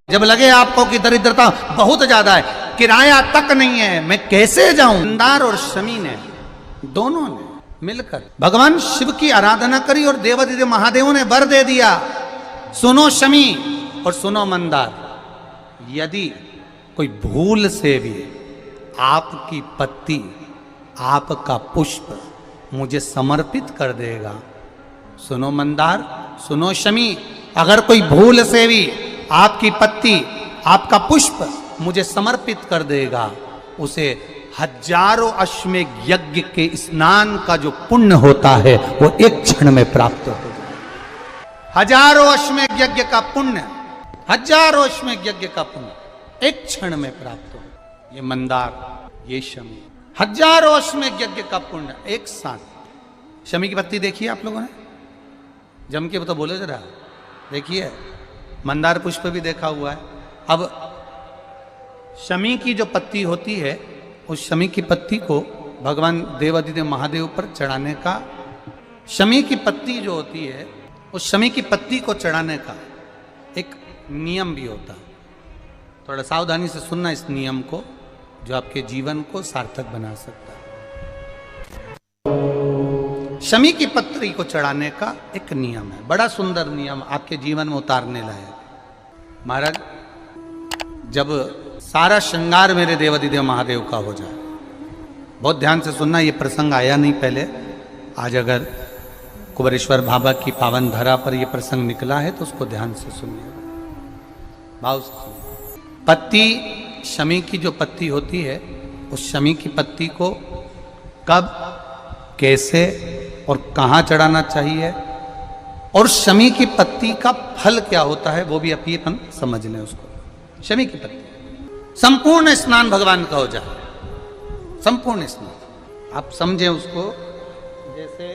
जब लगे आपको कि दरिद्रता बहुत ज्यादा है, किराया तक नहीं है, मैं कैसे जाऊं, मंदार और शमी ने दोनों ने मिलकर भगवान शिव की आराधना करी और देवादिदेव महादेव ने वर दे दिया। सुनो शमी और सुनो मंदार, यदि कोई भूल से भी आपकी पत्ती, आपका पुष्प मुझे समर्पित कर देगा, सुनो मंदार, सुनो शमी, अगर कोई भूल से भी आपकी पत्ती, आपका पुष्प मुझे समर्पित कर देगा, उसे हजारों अश्वमेध यज्ञ के स्नान का जो पुण्य होता है वो एक क्षण में प्राप्त हो जाए। हजारों अश्वमेध यज्ञ का पुण्य, हजारों अश्वमेध यज्ञ का पुण्य एक क्षण में प्राप्त हो। ये मंदार, ये शमी, हजारों अश्वमेध यज्ञ का पुण्य एक साथ। शमी की पत्ती देखिए आप लोगों ने, जम के तो बोले जरा, देखिए मंदार पुष्प भी देखा हुआ है। अब शमी की जो पत्ती होती है, उस शमी की पत्ती को भगवान देवादिदेव महादेव पर चढ़ाने का, शमी की पत्ती जो होती है उस शमी की पत्ती को चढ़ाने का एक नियम भी होता है। थोड़ा सावधानी से सुनना इस नियम को, जो आपके जीवन को सार्थक बना सकता है। शमी की पत्री को चढ़ाने का एक नियम है, बड़ा सुंदर नियम, आपके जीवन में उतारने लायक। महाराज, जब सारा श्रृंगार मेरे देवादिदेव महादेव का हो जाए, बहुत ध्यान से सुनना, ये प्रसंग आया नहीं पहले, आज अगर कुबेरेश्वर बाबा की पावन धरा पर यह प्रसंग निकला है तो उसको ध्यान से सुनिए, भाव से सुनिए। पत्ती, शमी की जो पत्ती होती है, उस शमी की पत्ती को कब, कैसे और कहाँ चढ़ाना चाहिए, और शमी की पत्ती का फल क्या होता है वो भी अपन समझ लें उसको। शमी की पत्ती, संपूर्ण स्नान भगवान का हो जाए, संपूर्ण स्नान आप समझें उसको। जैसे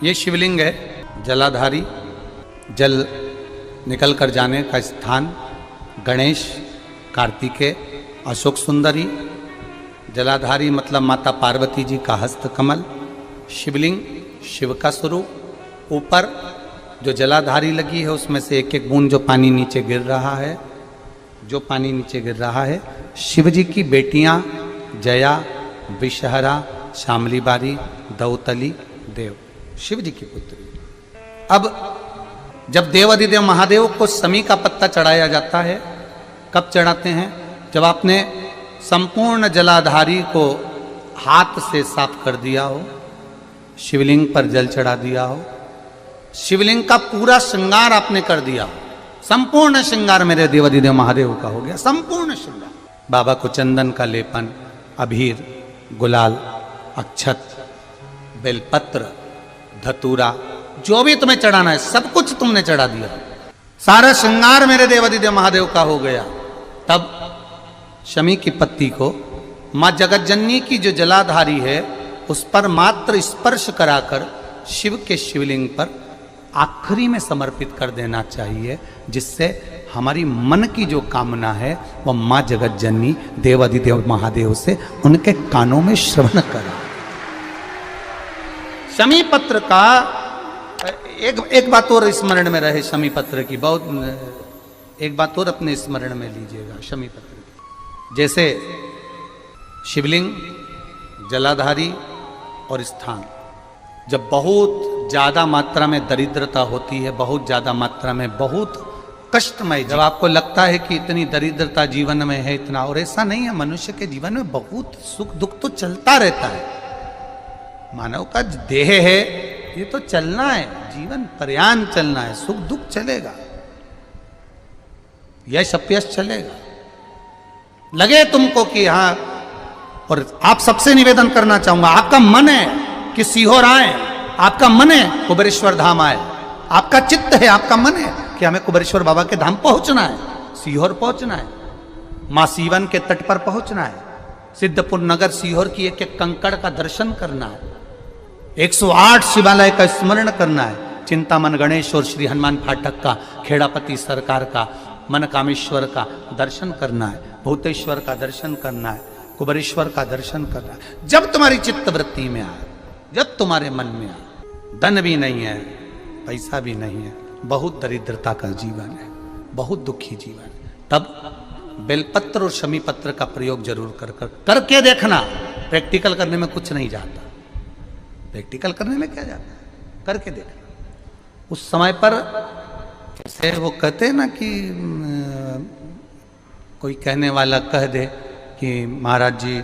ये शिवलिंग है, जलाधारी, जल निकल कर जाने का स्थान, गणेश, कार्तिकेय, अशोक सुंदरी, जलाधारी मतलब माता पार्वती जी का हस्त कमल, शिवलिंग शिव का स्वरूप, ऊपर जो जलाधारी लगी है उसमें से एक एक बूंद जो पानी नीचे गिर रहा है, जो पानी नीचे गिर रहा है, शिव जी की बेटियां जया, विषहरा, शामली बारी, दौतली, देव, शिव जी की पुत्री। अब जब देवादिदेव महादेव को शमी का पत्ता चढ़ाया जाता है, कब चढ़ाते हैं, जब आपने संपूर्ण जलाधारी को हाथ से साफ कर दिया हो, शिवलिंग पर जल चढ़ा दिया हो, शिवलिंग का पूरा श्रृंगार आपने कर दिया, संपूर्ण श्रृंगार मेरे देवादिदेव महादेव का हो गया, संपूर्ण श्रृंगार। बाबा को चंदन का लेपन, अबीर, गुलाल, अक्षत, बेलपत्र, धतूरा, जो भी तुम्हें चढ़ाना है सब कुछ तुमने चढ़ा दिया, सारा श्रृंगार मेरे देवादिदेव महादेव का हो गया। तब शमी की पत्ती को मां जगत जननी की जो जलाधारी है उस पर मात्र स्पर्श कराकर शिव के शिवलिंग पर आखिरी में समर्पित कर देना चाहिए, जिससे हमारी मन की जो कामना है वह मां जगत जननी देवादिदेव महादेव से उनके कानों में श्रवण करा। शमी पत्र का एक बात और स्मरण में रहे, शमी पत्र की बहुत एक बात और अपने स्मरण में लीजिएगा। शमी पत्र की जैसे शिवलिंग, जलाधारी और स्थान, जब बहुत ज्यादा मात्रा में दरिद्रता होती है, बहुत ज्यादा मात्रा में बहुत कष्टमय, जब आपको लगता है कि इतनी दरिद्रता जीवन में है, इतना, और ऐसा नहीं है, मनुष्य के जीवन में बहुत सुख दुख तो चलता रहता है, मानव का देह है, ये तो चलना है, जीवन पर्यान चलना है, सुख दुख चलेगा, यश अपयश चलेगा। लगे तुमको कि हाँ, और आप सबसे निवेदन करना चाहूंगा, आपका मन है कि सीहोर आए, आपका मन है कुबेरेश्वर धाम आए, आपका चित्त है, आपका मन है कि हमें कुबेरेश्वर बाबा के धाम पहुंचना है, सीहोर पहुंचना है, मां सीवन के तट पर पहुंचना है, सिद्धपुर नगर सीहोर की एक एक कंकड़ का दर्शन करना है, 108 शिवालय का स्मरण करना है, चिंतामन गणेश और श्री हनुमान फाटक का, खेड़ापति सरकार का, मनकामेश्वर का दर्शन करना है, भूतेश्वर का दर्शन करना है, कुबेरेश्वर का दर्शन करना है। जब तुम्हारी चित्त वृत्ति में आए, जब तुम्हारे मन में आए, धन भी नहीं है, पैसा भी नहीं है, बहुत दरिद्रता का जीवन है, बहुत दुखी जीवन। तब बेलपत्र और शमी पत्र का प्रयोग जरूर करके देखना। प्रैक्टिकल करने में कुछ नहीं जाता, प्रैक्टिकल करने में क्या जाता, करके देखना। उस समय पर जैसे वो कहते हैं ना कि कोई कहने वाला कह दे कि महाराज जी,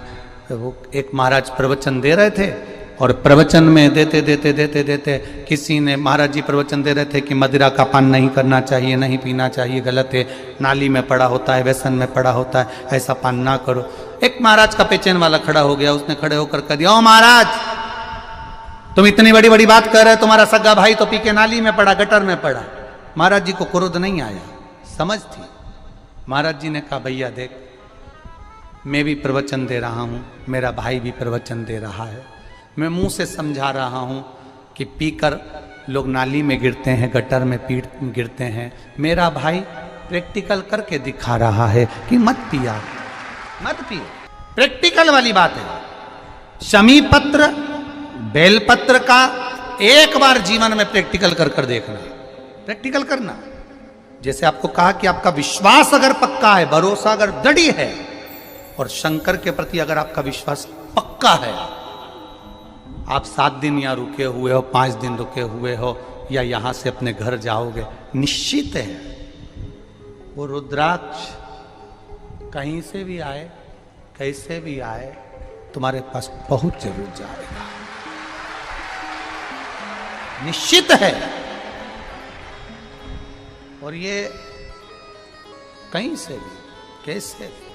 वो एक महाराज प्रवचन दे रहे थे और प्रवचन में देते देते देते देते किसी ने, महाराज जी प्रवचन दे रहे थे कि मदिरा का पान नहीं करना चाहिए, नहीं पीना चाहिए, गलत है, नाली में पड़ा होता है, व्यसन में पड़ा होता है, ऐसा पान ना करो। एक महाराज का पेचेन वाला खड़ा हो गया, उसने खड़े होकर कह दिया, ओ महाराज तुम इतनी बड़ी बड़ी बात कर रहे हो, तुम्हारा सगा भाई तो पी के नाली में पड़ा, गटर में पड़ा। महाराज जी को क्रोध नहीं आया, समझ थी। महाराज जी ने कहा, भैया देख, मैं भी प्रवचन दे रहा हूँ, मेरा भाई भी प्रवचन दे रहा है, मैं मुंह से समझा रहा हूँ कि पीकर लोग नाली में गिरते हैं, गटर में गिरते हैं। मेरा भाई प्रैक्टिकल करके दिखा रहा है कि मत पिया, मत पियो। प्रैक्टिकल वाली बात है। शमी पत्र बेलपत्र का एक बार जीवन में प्रैक्टिकल कर देखना, प्रैक्टिकल करना। जैसे आपको कहा कि आपका विश्वास अगर पक्का है, भरोसा अगर दृढ़ है, और शंकर के प्रति अगर आपका विश्वास पक्का है, आप 7 दिन यहाँ रुके हुए हो, 5 दिन रुके हुए हो, या यहां से अपने घर जाओगे, निश्चित है वो रुद्राक्ष कहीं से भी आए, कैसे भी आए, तुम्हारे पास पहुंच जरूर जाएगा, निश्चित है। और ये कहीं से भी, कैसे भी,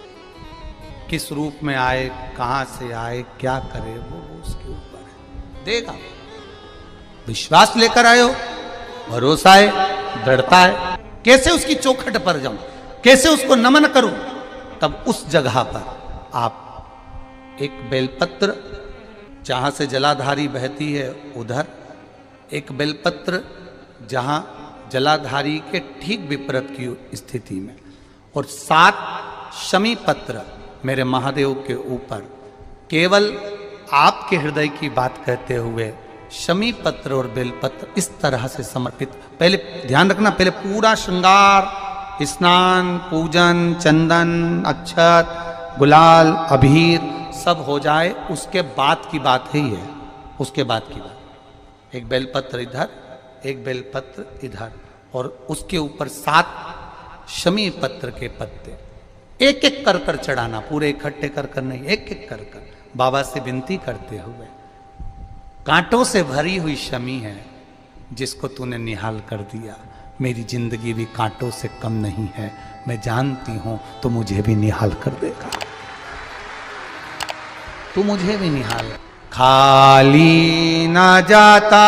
किस रूप में आए, कहां से आए, क्या करे, वो उसके ऊपर है, देगा। विश्वास लेकर आए हो, भरोसा है, दृढ़ता है, कैसे उसकी चौखट पर जाऊं, कैसे उसको नमन करूं, तब उस जगह पर आप एक बेलपत्र, जहां से जलाधारी बहती है उधर, एक बेलपत्र जहां जलाधारी के ठीक विपरीत की स्थिति में, और 7 शमी पत्र मेरे महादेव के ऊपर, केवल आपके हृदय की बात कहते हुए शमी पत्र और बेलपत्र इस तरह से समर्पित। पहले ध्यान रखना, पहले पूरा श्रृंगार, स्नान, पूजन, चंदन, अक्षत, गुलाल, अबीर सब हो जाए, उसके बाद की बात ही है, उसके बाद की बात। एक बेलपत्र इधर, एक बेलपत्र इधर, और उसके ऊपर 7 शमी पत्र के पत्ते एक एक कर चढ़ाना, पूरे इकट्ठे कर नहीं, एक एक कर बाबा से विनती करते हुए। कांटों से भरी हुई शमी है जिसको तूने निहाल कर दिया, मेरी जिंदगी भी कांटों से कम नहीं है, मैं जानती हूं तो मुझे भी निहाल कर देगा, तू मुझे भी निहाल। खाली ना जाता